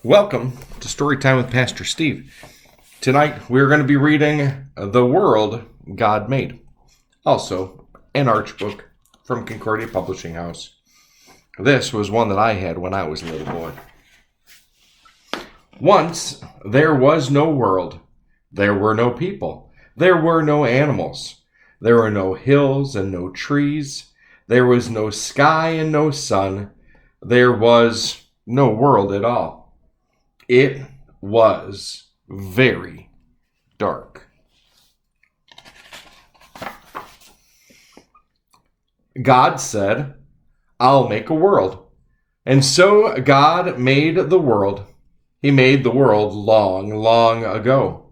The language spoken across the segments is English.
Welcome to Storytime with Pastor Steve. Tonight we're going to be reading The World God Made, also an arch book from Concordia Publishing House. This was one that I had when I was a little boy. Once there was no world. There were no people. There were no animals. There were no hills and no trees. There was no sky and no sun. There was no world at all. It was very dark. God said, "I'll make a world." And so God made the world. He made the world long, long ago.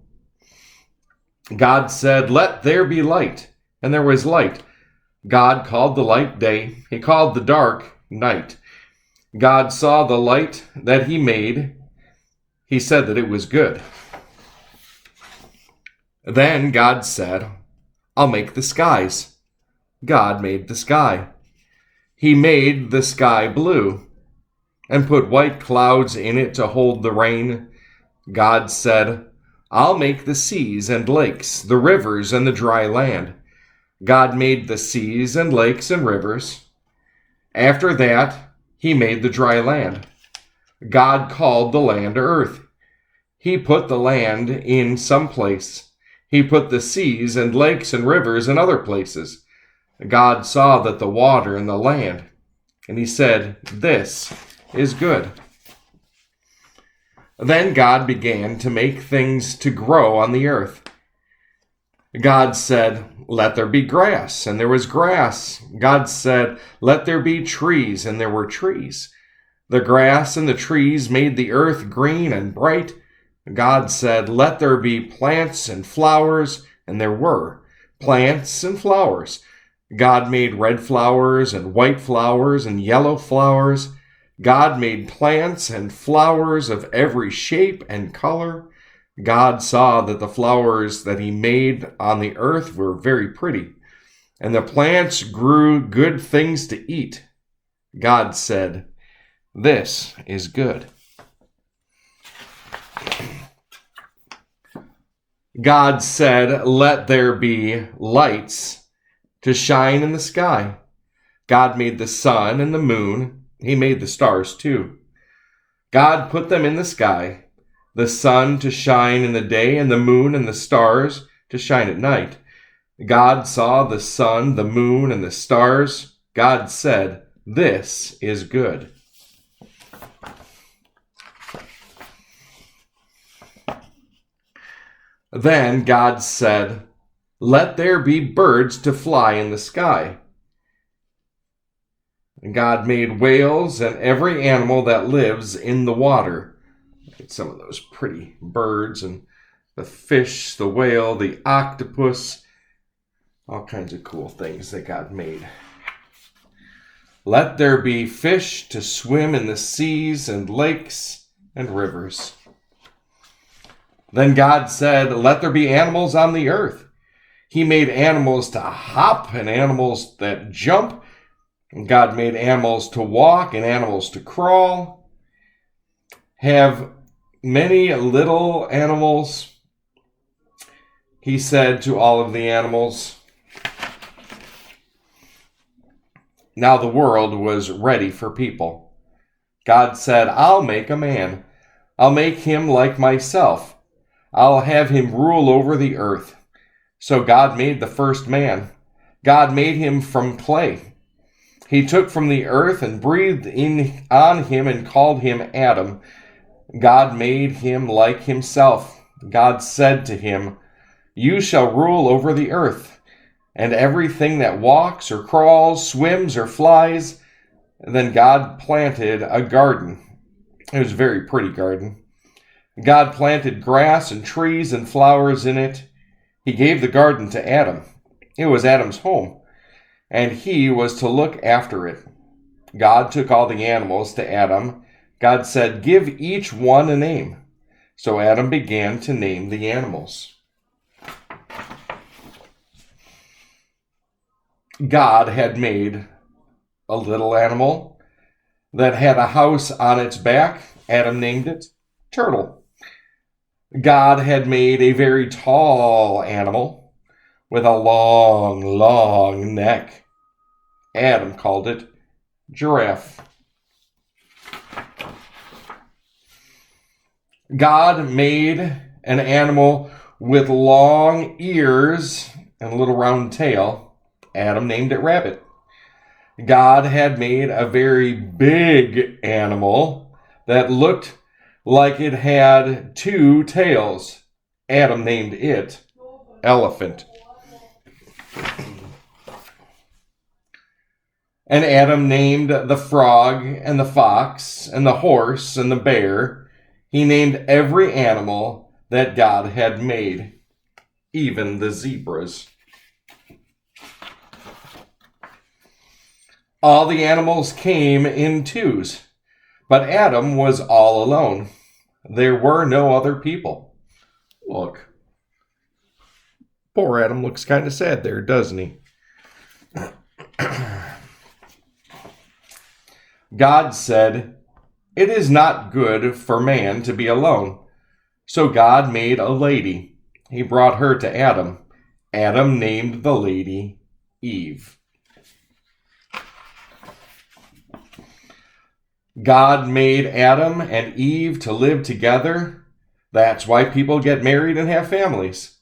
God said, "Let there be light." And there was light. God called the light day. He called the dark night. God saw the light that he made. He said that it was good. Then God said, "I'll make the skies." God made the sky. He made the sky blue and put white clouds in it to hold the rain. God said, "I'll make the seas and lakes, the rivers and the dry land." God made the seas and lakes and rivers. After that, he made the dry land. God called the land earth. He put the land in some place. He put the seas and lakes and rivers in other places. God saw that the water in the land, and he said, "This is good." Then God began to make things to grow on the earth. God said, "Let there be grass," and there was grass. God said, "Let there be trees," and there were trees. The grass and the trees made the earth green and bright. God said, "Let there be plants and flowers," and there were plants and flowers. God made red flowers and white flowers and yellow flowers. God made plants and flowers of every shape and color. God saw that the flowers that he made on the earth were very pretty, and the plants grew good things to eat. God said, "This is good." God said, "Let there be lights to shine in the sky." God made the sun and the moon. He made the stars too. God put them in the sky, the sun to shine in the day and the moon and the stars to shine at night. God saw the sun, the moon, and the stars. God said, "This is good." Then God said, "Let there be birds to fly in the sky." And God made whales and every animal that lives in the water. Some of those pretty birds and the fish, the whale, the octopus, all kinds of cool things that God made. Let there be fish to swim in the seas and lakes and rivers. Then God said, "Let there be animals on the earth." He made animals to hop and animals that jump. And God made animals to walk and animals to crawl. Have many little animals. He said to all of the animals. Now the world was ready for people. God said, "I'll make a man. I'll make him like myself. I'll have him rule over the earth." So God made the first man. God made him from clay. He took from the earth and breathed in on him and called him Adam. God made him like himself. God said to him, "You shall rule over the earth, and everything that walks or crawls, swims or flies." Then God planted a garden. It was a very pretty garden. God planted grass and trees and flowers in it. He gave the garden to Adam. It was Adam's home, and he was to look after it. God took all the animals to Adam. God said, "Give each one a name." So Adam began to name the animals. God had made a little animal that had a house on its back. Adam named it turtle. God had made a very tall animal with a long, long neck. Adam called it giraffe. God made an animal with long ears and a little round tail. Adam named it rabbit. God had made a very big animal that looked like it had two tails. Adam named it elephant. And Adam named the frog and the fox and the horse and the bear. He named every animal that God had made, even the zebras. All the animals came in twos, but Adam was all alone. There were no other people. Look, poor Adam looks kind of sad there, doesn't he? God said, "It is not good for man to be alone." So God made a lady. He brought her to Adam. Adam named the lady Eve. God made Adam and Eve to live together. That's why people get married and have families.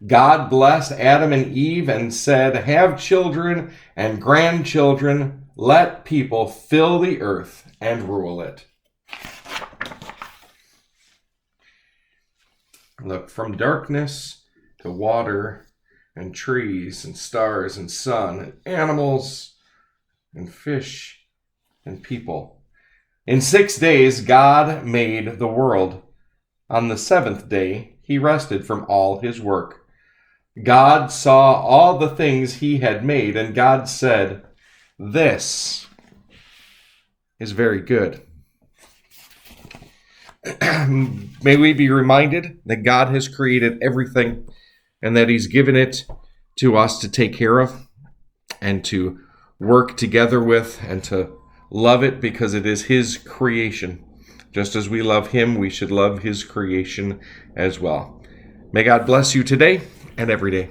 God blessed Adam and Eve and said, "Have children and grandchildren. Let people fill the earth and rule it." Look, from darkness to water and trees and stars and sun and animals and fish and people. In 6 days, God made the world. On the seventh day, he rested from all his work. God saw all the things he had made, and God said, "This is very good." May we be reminded that God has created everything and that he's given it to us to take care of and to work together with and to love it because it is his creation. Just as we love him, we should love his creation as well. May God bless you today and every day.